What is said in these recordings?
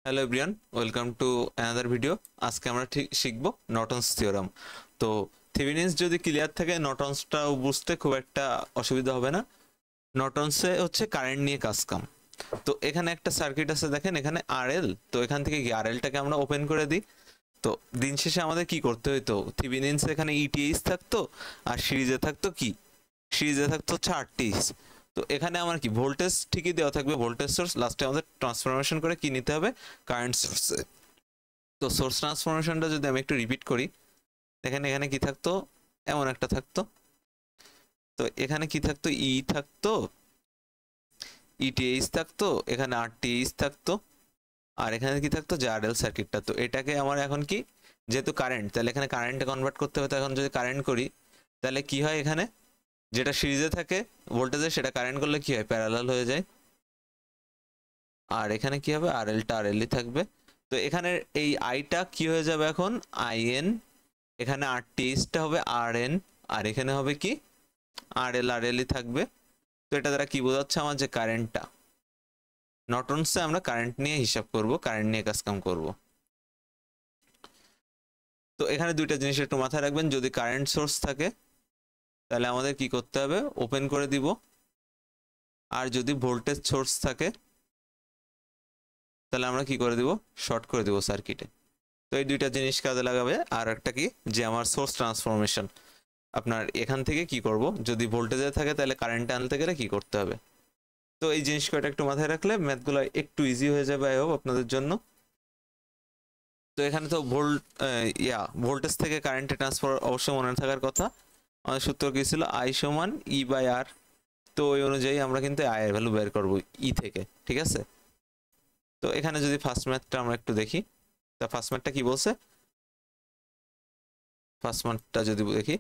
Hello everyone, welcome to another video. আজকে আমরা ঠিক শিখব নর্টনস থিওরাম। তো থেভেনিনস যদি ক্লিয়ার থাকে নর্টনসটাও বুঝতে খুব একটা অসুবিধা হবে না। নর্টনসে হচ্ছে কারেন্ট নিয়ে কাজ কাম। তো এখানে একটা সার্কিট আছে, দেখেন এখানে আরএল। তো এখান থেকে কি আরএলটাকে আমরা ওপেন করে দিই। তো দিন শেষে আমাদের কি করতে হইতো, থেভেনিনস এখানে ইটিএইচ থাকতো আর সিরিজে থাকতো কি, সিরিজে থাকতো হচ্ছে আরটিএইচ। তো এখানে আমার কি ভোল্টেজ ঠিকই দেওয়া থাকবে, ভোল্টেজ সোর্স, লাস্টে আমাদের ট্রান্সফরমেশন করে কি নিতে হবে, কারেন্ট সোর্সে। তো সোর্স ট্রান্সফরমেশনটা যদি আমি একটু রিপিট করি, দেখেন এখানে কি থাকতো, এমন একটা থাকতো। তো এখানে কি থাকতো, ই থাকতো, ইটিএইচ থাকতো, এখানে আরটিএইচ থাকতো, আর এখানে কি থাকতো, যে আরএল সার্কিটটা। তো এটাকে আমার এখন কি, যেহেতু কারেন্ট, তাহলে এখানে কারেন্টে কনভার্ট করতে হবে। তো এখন যদি কারেন্ট করি তাহলে কি হয়, এখানে যেটা সিরিজে থাকে ভোল্টেজে সেটা কারেন্ট করলে কি হয়, প্যারালাল হয়ে যায়। আর এখানে কি হবে, আরএলটা আরএলই থাকবে। তো এখানে এই আইটা কি হয়ে যাবে এখন, আইএন। এখানে আরটিএইচটা হবে আরএন, আর এখানে হবে কি, আরএল আরএলই থাকবে। তো এটা দ্বারা কি বোঝাচ্ছে আমার, যে কারেন্টটা নর্টনসে আমরা কারেন্ট নিয়ে হিসাব করব, কারেন্ট নিয়ে কাজ কাম করব। তো এখানে দুইটা জিনিস একটু মাথায় রাখবেন, যদি কারেন্ট সোর্স থাকে তাহলে আমাদের কি করতে হবে, ওপেন করে দিব। আর যদি ভোল্টেজ সোর্স থাকে তাহলে আমরা কি করে দিব, শর্ট করে দিব সার্কিটে। তো এই দুইটা জিনিস কাজে লাগাবে। আর একটা কি, যে আমার সোর্স ট্রান্সফরমেশন, আপনার এখান থেকে কি করব, যদি ভোল্টেজে থাকে তাহলে কারেন্ট আনতে গেলে কি করতে হবে। তো এই জিনিস কয়টা একটু মাথায় রাখলে ম্যাথগুলো একটু ইজি হয়ে যাবে আই হোপ আপনাদের জন্য। তো এখানে তো ভোল্টেজ থেকে কারেন্টে ট্রান্সফার অবশ্যই মনে থাকার কথা। আমাদের সূত্র কি ছিল, আই সমান ই বাই আর। তো ওই অনুযায়ী আমরা কিন্তু আই এর ভ্যালু বের করব ই থেকে, ঠিক আছে। তো এখানে যদি ফার্স্ট ম্যাথটা আমরা একটু দেখি, তা ফার্স্ট ম্যাথটা কি বলছে, ফার্স্ট ম্যাথটা যদি দেখি,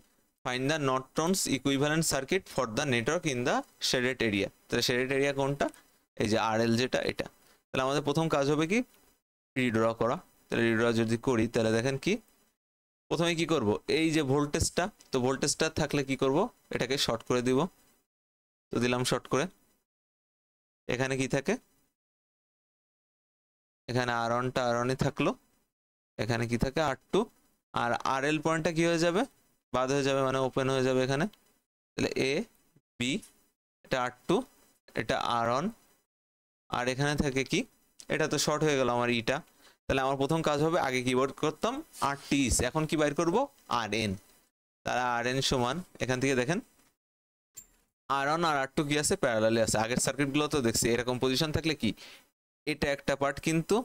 find the Norton's equivalent circuit for the network in the shaded area. তাহলে শেডেড এরিয়া কোনটা, এই যে আরএল যেটা, এটা। তাহলে আমাদের প্রথম কাজ হবে কি, রিড্র করা। তাহলে রিড্র যদি করি তাহলে দেখেন কি, প্রথমে কি করব, এই যে ভোল্টেজটা, তো ভোল্টেজটা থাকলে কি করব, এটাকে শর্ট করে দিব। তো দিলাম শর্ট করে। এখানে কি থাকে, এখানে আর ওয়ানটা আর ওয়ানই থাকলো, এখানে কি থাকে আর টু, আর আর এল পয়েন্টটা কি হয়ে যাবে, বাদ হয়ে যাবে, মানে ওপেন হয়ে যাবে এখানে। তাহলে এ বি, এটা আর টু, এটা আর ওয়ান, আর এখানে থাকে কি, এটা তো শর্ট হয়ে গেল আমার ইটা। তাহলে আমার প্রথম কাজ হবে, আগে কিবোর্ড করতাম আর টিস, এখন কি বাইর করব, আর এন। তারা আর এন সমান, এখান থেকে দেখেন আর ওয়ান আর আর টু কি আছে, প্যারালালে আছে। আগের সার্কিটগুলো তো দেখছি এরকম পজিশন থাকলে কি, এটা একটা পার্ট কিন্তু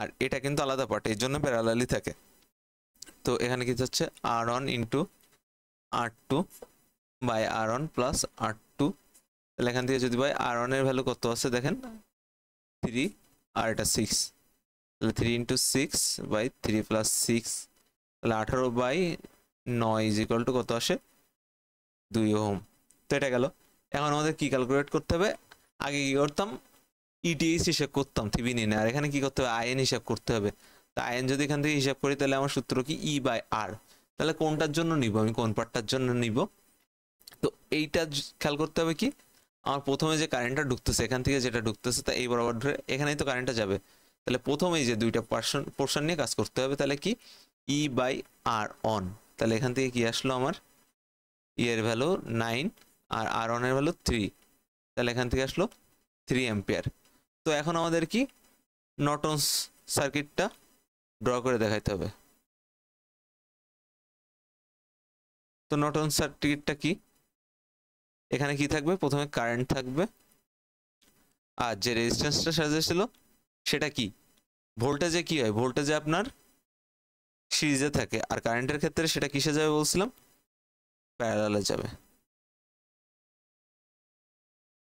আর এটা কিন্তু আলাদা পার্ট, এই জন্য প্যারালালি থাকে। তো এখানে কি হচ্ছে, R one into R two by R one plus R two. তাহলে এখান থেকে যদি ভাই আর ওয়ানের ভ্যালু কত আছে দেখেন, 3, আর এটা 6। তাহলে 3 ইন্টু 6 বাই 3 প্লাস 6, তাহলে 18/9 ইজ ইকুয়াল টু কত আসে, 2 ওহম। তো এটা গেল। এখন আমাদের কি ক্যালকুলেট করতে হবে, আগে কি করতাম, ইটিএইচ হিসাব করতাম থেভেনিনে, আর এখানে কি করতে হবে, আইএন হিসাব করতে হবে। তা আইএন যদি এখান থেকে হিসাব করি তাহলে আমার সূত্র কি, ই বাই আর। তাহলে কোনটার জন্য নিব, আমি কোন পার্টটার জন্য নিব। তো এইটা খেয়াল করতে হবে কি, আমার প্রথমে যে কারেন্টটা ঢুকতেছে, এখান থেকে যেটা ঢুকতেছে তা এই বরাবর ধরে এখানেই তো কারেন্টটা যাবে। তাহলে প্রথমেই যে দুইটা পোর্শন নিয়ে কাজ করতে হবে। তাহলে কি, ই বাই আর অন। তাহলে এখান থেকে কি আসলো আমার, ই এর ভ্যালু 9 আর আর অন এর ভ্যালু 3। তাহলে এখান থেকে আসলো 3 অ্যাম্পিয়ার। তো এখন আমাদের কি, নর্টনস সার্কিটটা ড্র করে দেখাইতে হবে। তো নর্টনস সার্কিটটা কি, এখানে কি থাকবে, প্রথমে কারেন্ট থাকবে, আর যে রেজিস্ট্যান্সটা সাজিয়েছিল সেটা কি, ভোল্টেজে কি হয়, ভোল্টেজে আপনার সিরিজে থাকে, আর কারেন্টের ক্ষেত্রে সেটা কিসে যাবে বলছিলাম, প্যারালালে যাবে।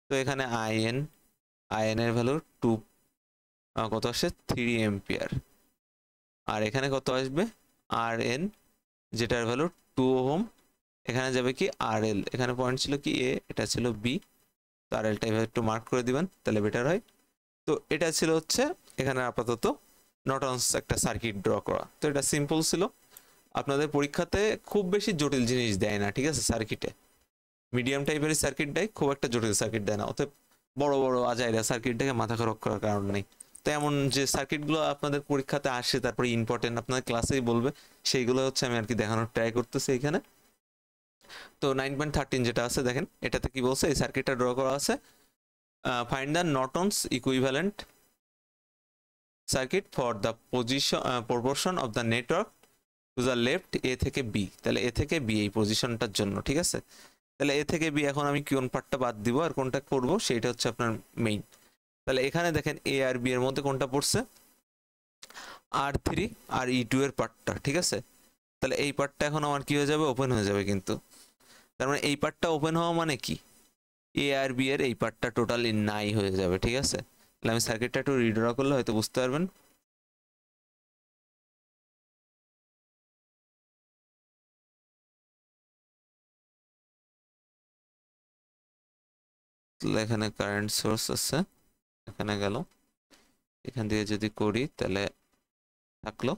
তো এখানে আইএন, আইএন এর ভ্যালু 2, কত আসে, 3 এম্পিয়ার। আর এখানে কত আসবে, আর এন, যেটার ভ্যালু 2 ওহম। এখানে যাবে কি আর এল, এখানে পয়েন্ট ছিল কি এ, এটা ছিল বি। তো আর এলটা এভাবে একটু মার্ক করে দিবেন তাহলে বেটার হয়। তো এটা ছিল হচ্ছে এখানে আপাতত নর্টনস একটা সার্কিট ড্র করা। তো এটা সিম্পল ছিল, আপনাদের পরীক্ষাতে খুব বেশি জটিল জিনিস দেয় না, ঠিক আছে। সার্কিটে মিডিয়াম টাইপের সার্কিট দেয়, খুব একটা জটিল সার্কিট দেয় না। অতএব বড় বড় আজাইরা সার্কিট দেখে মাথা খারাপ করার কারণ নেই। তো এমন যে সার্কিটগুলো আপনাদের পরীক্ষাতে আসে, তারপরে ইম্পর্টেন্ট আপনাদের ক্লাসেই বলবে, সেইগুলো হচ্ছে আমি আর কি দেখানোর ট্রাই করতেছি এখানে। তো 9.13 যেটা আছে দেখেন, এটাতে কি বলছে, এই সার্কিটটা ড্র করা আছে, find the Norton's equivalent circuit for the proportion of the network to the left A থেকে বি। তাহলে এ থেকে বি এই পজিশনটার জন্য, ঠিক আছে। তাহলে এ থেকে বি এখন আমি কোন পার্টটা বাদ দিব আর কোনটা করব সেইটা হচ্ছে আপনার মেইন। তাহলে এখানে দেখেন এ আর বি এর মধ্যে কোনটা পড়ছে, R3 আর E2 এর পার্টটা, ঠিক আছে। তাহলে এই পার্টটা এখন আমার কি হয়ে যাবে, ওপেন হয়ে যাবে কিন্তু। তার মানে এই পার্টটা ওপেন হওয়া মানে কি, এ আর বি এর এই পার্টটা টোটালি নাই হয়ে যাবে, ঠিক আছে। তাহলে আমি সার্কিটটা একটু রিড্র করলে হয়তো বুঝতে পারবেন। এখানে কারেন্ট সোর্স আছে, এখানে গেল, এখান থেকে যদি করি তাহলে থাকলো,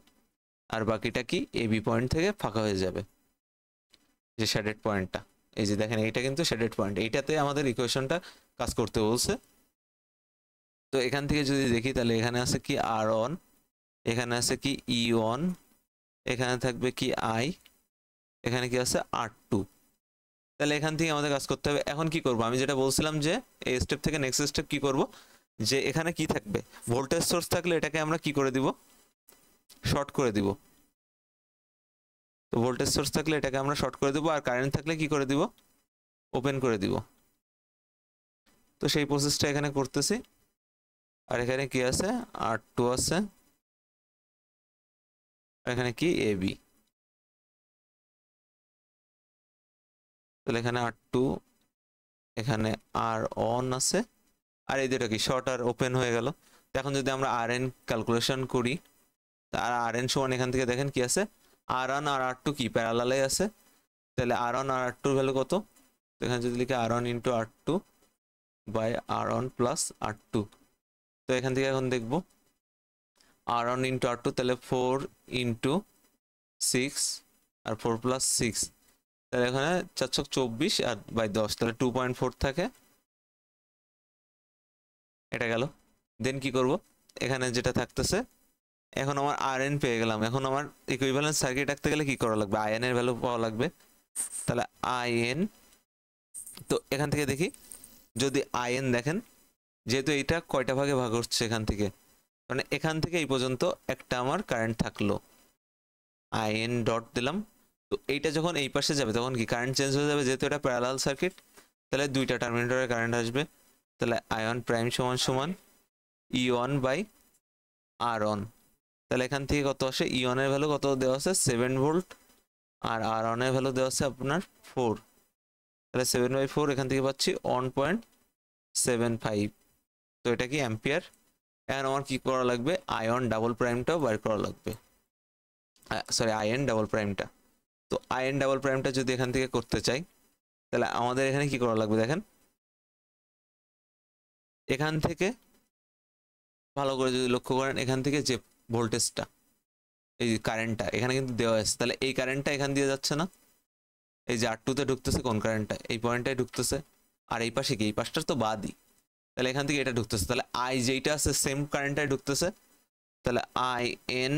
আর বাকিটা কি এ বি পয়েন্ট থেকে ফাঁকা হয়ে যাবে, যে শেডেড পয়েন্টটা, এই যে দেখেন এইটা কিন্তু শেডেড পয়েন্ট, এইটাতে আমাদের ইকুয়েশনটা কাজ করতে বলছে। তো এখান থেকে যদি দেখি তাহলে এখানে আছে কি R1, এখানে আছে কি E1, এখানে থাকবে কি I, এখানে কি আছে R2। তাহলে এখান থেকে আমাদের কাজ করতে হবে। এখন কি করব, আমি যেটা বলছিলাম যে এই স্টেপ থেকে নেক্সট স্টেপ কি করব, যে এখানে কি থাকবে, ভোল্টেজ সোর্স থাকলে এটাকে আমরা কি করে দিব, শর্ট করে দিব। তো ভোল্টেজ সোর্স থাকলে এটাকে আমরা শর্ট করে দিব, আর কারেন্ট থাকলে কি করে দিব, ওপেন করে দিব। তো সেই প্রসেসটা এখানে করতেছি। আর এখানে কি আছে, R2 আছে, আর এখানে কি AB। তাহলে এখানে R2, এখানে R1 আছে, আর এই দুটো কি শর্ট আর ওপেন হয়ে গেল। এখন যদি আমরা RN ক্যালকুলেশন করি, আর RN সমান এখান থেকে দেখেন কি আছে, R1 আর R2 কি প্যারালালে আছে। তাহলে R1 আর R2 এর ভ্যালু কত, এখানে যদি লিখি R1 into R2 by R1 plus R2। তো এখান থেকে এখন দেখবো R1 ইন্টু R2, তাহলে 4 ইন্টু 6 আর 4 প্লাস 6, তাহলে এখানে 424 আর বাই 10, তাহলে 2.4 থাকে, এটা গেল। দেন কি করব, এখানে যেটা থাকতেছে, এখন আমার RN পেয়ে গেলাম। এখন আমার ইকুইভ্যালেন্ট সার্কিট রাখতে গেলে কি করা লাগবে, IN এর ভ্যালু পাওয়া লাগবে। তাহলে IN, তো এখান থেকে দেখি যদি IN দেখেন, যেহেতু এইটা কয়টা ভাগে ভাগ হচ্ছে এখান থেকে, মানে এখান থেকে এই পর্যন্ত একটা আমার কারেন্ট থাকলো, IN ডট দিলাম। তো এইটা যখন এই পাশে যাবে তখন কি কারেন্ট চেঞ্জ হয়ে যাবে, যেহেতু এটা প্যারালাল সার্কিট, তাহলে দুইটা টার্মিনেটরে কারেন্ট আসবে। তাহলে I1 প্রাইম সমান সমান E1 বাই R1। তাহলে এখান থেকে কত আসে, E1 এর ভ্যালু কত দেওয়া আছে 7 ভোল্ট, আর R1 এর ভ্যালু দেওয়া আছে আপনার 4। তাহলে 7/4 এখান থেকে পাচ্ছি 1.75। তো এটা কি অ্যাম্পিয়ার। এখন আমার কি করা লাগবে, আয়ন ডাবল প্রাইমটাও বের করা লাগবে, সরি IN ডাবল প্রাইমটা। তো IN ডাবল প্রাইমটা যদি এখান থেকে করতে চাই, তাহলে আমাদের এখানে কি করা লাগবে, দেখেন এখান থেকে ভালো করে যদি লক্ষ্য করেন, এখান থেকে যে ভোল্টেজটা, এই কারেন্টটা এখানে কিন্তু দেওয়া আছে, তাহলে এই কারেন্টটা এখান দিয়ে যাচ্ছে না, এই যে R2 তে ঢুকতেছে কোন কারেন্টটা, এই পয়েন্টটাই ঢুকতেছে, আর এই পাশে কি, এই পাশটার তো বাদই, তাহলে এখান থেকে এটা ঢুকতেছে, তাহলে I যেইটা আছে সেম কারেন্টটাই ঢুকতেছে। তাহলে IN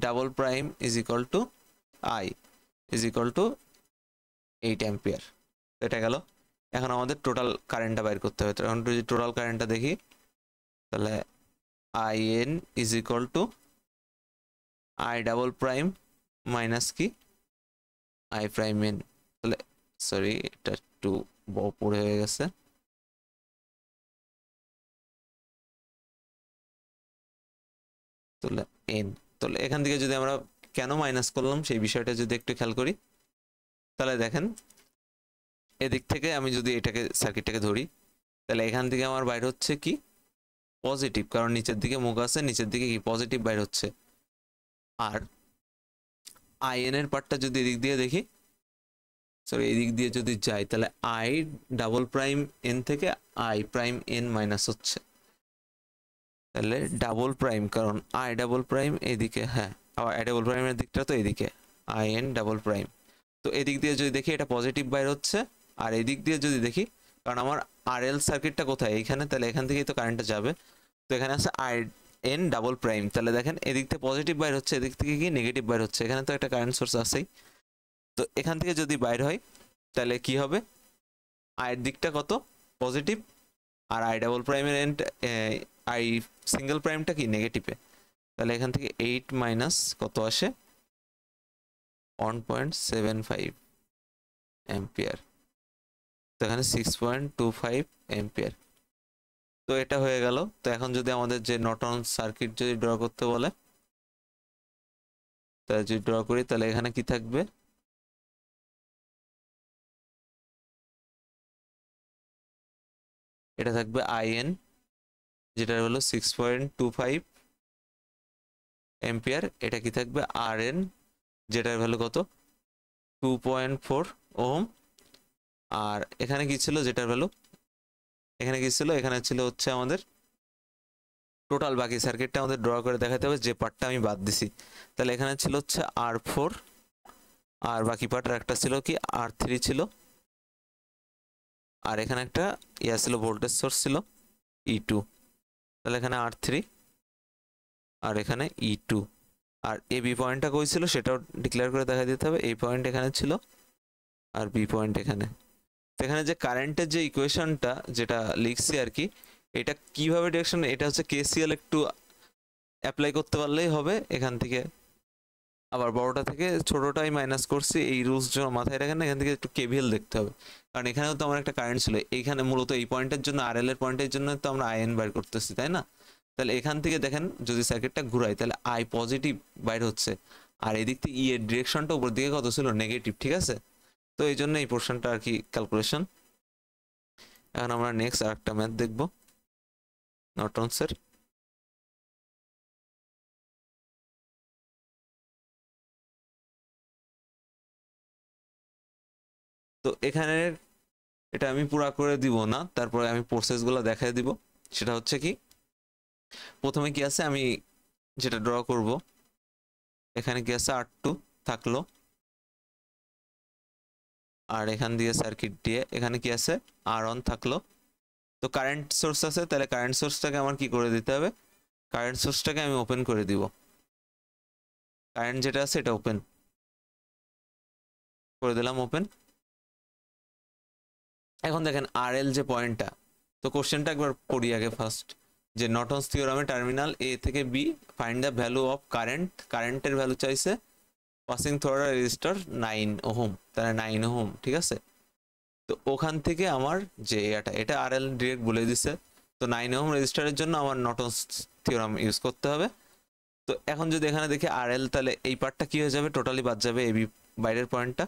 double prime is equal to I is equal to 8 ampere. এটা গেল। এখন আমাদের টোটাল কারেন্টটা বাইর করতে হবে। এখন যদি টোটাল কারেন্টটা দেখি, তাহলে IN is equal to I double prime minus কি I প্রাইম N। তাহলে সরি, এটা একটু বড় হয়ে গেছে, তাহলে N। তাহলে এখান থেকে যদি আমরা কেন মাইনাস করলাম সেই বিষয়টা যদি একটু খেয়াল করি, তাহলে দেখেন এদিক থেকে আমি যদি এটাকে সার্কিটটাকে ধরি, তাহলে এখান থেকে আমার বাইর হচ্ছে কি পজিটিভ, কারণ নিচের দিকে মুখ আছে, নিচের দিকে কি পজিটিভ বাইর হচ্ছে। আর IN এর পার্টটা যদি এদিক দিয়ে দেখি, সরি এদিক দিয়ে যদি যাই, তাহলে I ডাবল প্রাইম N থেকে I প্রাইম N মাইনাস হচ্ছে, তাহলে ডাবল প্রাইম, কারণ I ডাবল প্রাইম এদিকে, হ্যাঁ আবার I ডাবল প্রাইমের দিকটা তো এদিকে, IN ডাবল প্রাইম। তো এদিক দিয়ে যদি দেখি এটা পজিটিভ বাইর হচ্ছে, আর এদিক দিয়ে যদি দেখি কারণ আমার আরএল সার্কিটটা কোথায়, এইখানে, তাহলে এখান থেকেই তো কারেন্টটা যাবে। তো এখানে আছে আই এন ডাবল প্রাইম, তাহলে দেখেন এদিক থেকে পজিটিভ বাইর হচ্ছে, এদিক থেকে কি নেগেটিভ বাইর হচ্ছে, এখানে তো একটা কারেন্ট সোর্স আছেই। তো এখান থেকে যদি বাইর হয় তাহলে কি হবে, আয়ের দিকটা কত পজিটিভ, আর আই ডাবল প্রাইমের এন্ড আই সিঙ্গেল প্রাইমটা কি নেগেটিভে, তাহলে এখান থেকে 8 মাইনাস কত আসে 1.75 অ্যাম্পিয়ার, তো এখানে 6.25 অ্যাম্পিয়ার। তো এটা হয়ে গেল। তো এখন যদি আমাদের যে নর্টন সার্কিট যদি ড্র করতে বলে, তাহলে যদি ড্র করি তাহলে এখানে কি থাকবে, এটা থাকবে আইএন যেটা হলো 6.25 অ্যাম্পিয়ার, এটা কি থাকবে আর এন যেটার ভ্যালু কত 2.4 ওহম, আর এখানে কি ছিল যেটার ভ্যালু, এখানে কি ছিল, এখানে ছিল হচ্ছে আমাদের টোটাল বাকি সার্কিটটা আমাদের ড্র করে দেখাতে হবে যে পার্টটা আমি বাদ দিছি। তাহলে এখানে ছিল হচ্ছে R4, আর বাকি পার্টের একটা ছিল কি R3 ছিল, আর এখানে একটা ইয়া ছিল ভোল্টেজ সোর্স ছিল E2, তাহলে এখানে R3 আর এখানে E2, আর এ বি পয়েন্টটা কই ছিল সেটাও ডিক্লেয়ার করে দেখা দিতে হবে, এই পয়েন্ট এখানে ছিল আর বি পয়েন্ট এখানে। তো এখানে যে কারেন্টের যে ইকুয়েশনটা যেটা লিখছি আর কি, এটা কিভাবে ডিরেকশন, এটা হচ্ছে কেসিএল একটু অ্যাপ্লাই করতে পারলেই হবে এখান থেকে, আবার বড়টা থেকে ছোটটাই মাইনাস করছি, এই রুলস জন্য মাথায় রাখেন, এখান থেকে একটু কেভিএল দেখতে হবে, কারণ এখানেও তো আমার একটা কারেন্ট ছিল, এইখানে মূলত এই পয়েন্টের জন্য আরএল এর পয়েন্টের জন্য তো আমরা আইএন বাইর করতেছি, তাই না? তাহলে এখান থেকে দেখেন যদি সার্কিটটা ঘুরাই তাহলে আই পজিটিভ বাইর হচ্ছে, আর এদিক থেকে ই এর ডিরেকশনটা উপর দিকে কত ছিল নেগেটিভ, ঠিক আছে? তো এই জন্য এই পোর্শনটা আর কি ক্যালকুলেশন। এখন আমরা নেক্সট আরেকটা ম্যাথ দেখব নর্টনসের। তো এখানে এটা আমি পুরা করে দিব না, তারপরে আমি প্রসেসগুলো দেখাই দিব। সেটা হচ্ছে কি, প্রথমে কি আছে আমি যেটা ড্র করব, এখানে কি আছে R2 থাকলো, আর এখান দিয়ে সার্কিট দিয়ে এখানে কি আছে R1 থাকলো। তো কারেন্ট সোর্স আছে, তাহলে কারেন্ট সোর্সটাকে আমার কি করে দিতে হবে, কারেন্ট সোর্সটাকে আমি ওপেন করে দিব, কারেন্ট যেটা আছে এটা ওপেন করে দিলাম, ওপেন। এখন দেখেন আরএল যে পয়েন্টটা, তো কোশ্চেনটা একবার পড়ি আগে ফার্স্ট, যে নর্টনস থিওরামে টার্মিনাল এ থেকে B find the value of current, কারেন্টের ভ্যালু চাইছে passing through a resistor 9 ohm, তাহলে 9 ওহম, ঠিক আছে? তো ওখান থেকে আমার যে এটা আরএল ডিরেক্ট বলে দিছে, তো 9 ওহম রেজিস্টারের জন্য আমার নর্টনস থিওরাম ইউজ করতে হবে। তো এখন যদি এখানে দেখি আরএল, তাহলে এই পার্টটা কি হয়ে যাবে, টোটালি বাদ যাবে, এ বি বাইরের পয়েন্টটা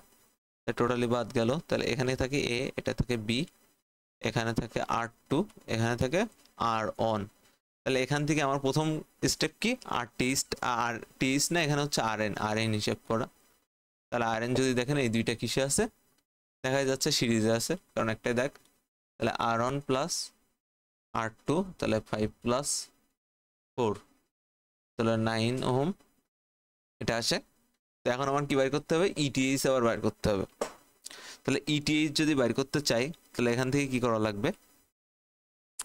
টোটালি বাদ গেল, তাহলে এখানে থাকে এ, এটা থাকে বি, এখানে থাকে R2, এখানে থাকে R1, তাহলে এখান থেকে আমার প্রথম স্টেপ কি আর টিস না, এখানে হচ্ছে আরএন হিসেব করা। তাহলে আরএন যদি দেখেন এই দুইটা কিসে আছে, দেখা যাচ্ছে সিরিজে আছে, কারণ একটাই দেখ, তাহলে R1 প্লাস R2, তাহলে 5 প্লাস 4, তাহলে 9 ওহম এটা আসে। তো এখন আমার কি বাইর করতে হবে, ইটিএইচ আবার বাইর করতে হবে। তাহলে ইটিএইচ যদি বাইর করতে চাই তাহলে এখান থেকে কি করা লাগবে,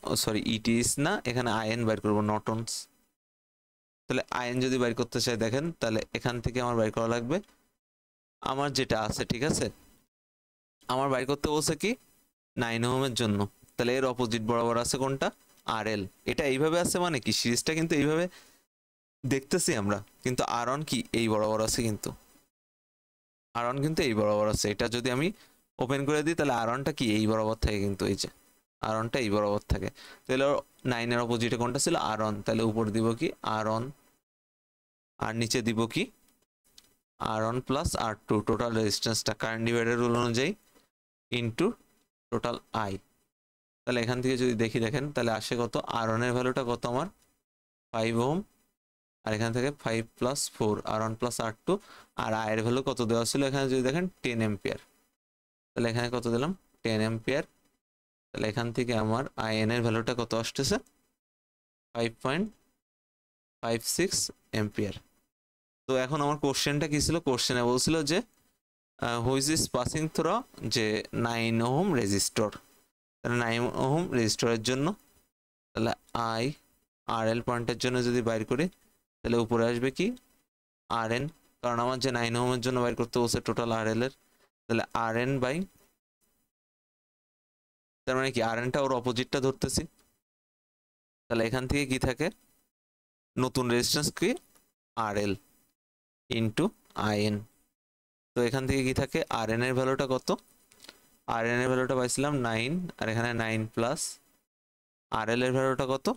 ও সরি ইটিএইচ না, এখানে আইএন বাইর করবো নর্টনস। তাহলে আইএন যদি বাইর করতে চাই দেখেন, তাহলে এখান থেকে আমার বাইর করা লাগবে আমার যেটা আছে, ঠিক আছে? আমার বাইর করতে বলছে কি 9 ওহমের জন্য, তাহলে এর অপোজিট বরাবর আছে কোনটা, আরএল। এটা এইভাবে আছে মানে কি, সিরিজটা কিন্তু এইভাবে দেখতেছি আমরা, কিন্তু R1 কি এই বরাবর আছে, কিন্তু R1 কিন্তু এই বরাবর আছে। এটা যদি আমি ওপেন করে দিই তাহলে R1টা কি এই বরাবর থাকে, কিন্তু এই যে R1টা এই বরাবর থাকে। তাহলে 9 এর অপোজিটে কোনটা ছিল, R1, তাহলে উপর দিব কি R1, আর নিচে দিব কি R1 প্লাস R2, টোটাল রেজিস্ট্যান্সটা কারেন্ট ডিভাইডার রুল অনুযায়ী ইনটু টোটাল আই। তাহলে এখান থেকে যদি দেখি দেখেন তাহলে আসে কত, R1 এর ভ্যালুটা কত আমার 5 ওহম, আর এখান থেকে 5 প্লাস 4 R1 প্লাস R2, আর আই এর ভ্যালু কত দেওয়া ছিল এখানে যদি দেখেন 10 এম্পিয়ার, তাহলে এখানে কত দিলাম 10 এম্পিয়ার। তাহলে এখান থেকে আমার আইএন এর ভ্যালুটা কত আসতেছে 5.56 এম্পিয়ার। তো এখন আমার কোশ্চেনটা কি ছিল, কোশ্চেনে বলছিল যে হুইচ ইজ পাসিং থ্রু যে 9 ওহম রেজিস্টর, তাহলে 9 ওহম রেজিস্টরের জন্য, তাহলে আই আর এল পয়েন্টের জন্য যদি বাইর করি তাহলে উপরে আসবে কি আর এন, কারণ আমার যে 9 ওহমের জন্য বাইর করতে বলছে টোটাল আর এল এর, তাহলে আর এন বাই, তার মানে কি আর এনটা ওর অপোজিটটা ধরতেছি, তাহলে এখান থেকে কি থাকে নতুন রেজিস্ট্যান্স কি আর এল ইন্টু আই এন। তো এখান থেকে কি থাকে আর এন এর ভ্যালুটা কত, আর এন এর ভ্যালুটা পাইছিলাম 9, আর এখানে 9 প্লাস আর এল এর ভ্যালুটা কত,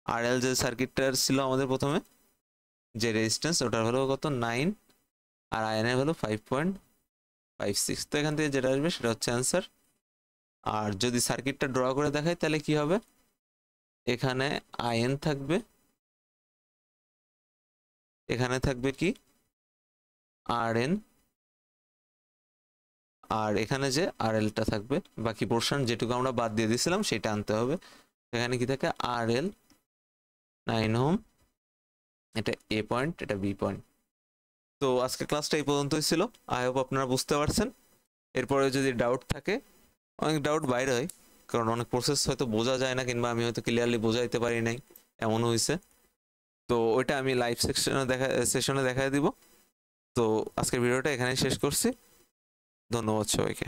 আর এল যে সার্কিটটার ছিল আমাদের প্রথমে যে রেজিস্ট্যান্স ওটার ভ্যালু কত 9, আর আই এন এর ভ্যালু 5.56। তো এখান থেকে যেটা আসবে সেটা হচ্ছে অ্যান্সার। আর যদি সার্কিটটা ড্র করে দেখাই তাহলে কি হবে, এখানে আই এন থাকবে, এখানে থাকবে কি আর এন, আর এখানে যে আর এলটা থাকবে, বাকি পোর্শন যেটুকু আমরা বাদ দিয়ে দিয়েছিলাম সেটা আনতে হবে। এখানে কি থাকে আর এল 9 ওহম, এটা এ পয়েন্ট, এটা বি পয়েন্ট। তো আজকে ক্লাসটা এই পর্যন্তই ছিল, আই হোপ আপনারা বুঝতে পারছেন। এরপরে যদি ডাউট থাকে, অনেক ডাউট বাইরে হয় কারণ অনেক প্রসেস হয়তো বোঝা যায় না, কিংবা আমি হয়তো ক্লিয়ারলি বোঝাইতে পারি নাই, এমন হয়েছে। তো ওইটা আমি লাইভ সেশনে দেখা দিব। তো আজকের ভিডিওটা এখানেই শেষ করছি, ধন্যবাদ সবাইকে।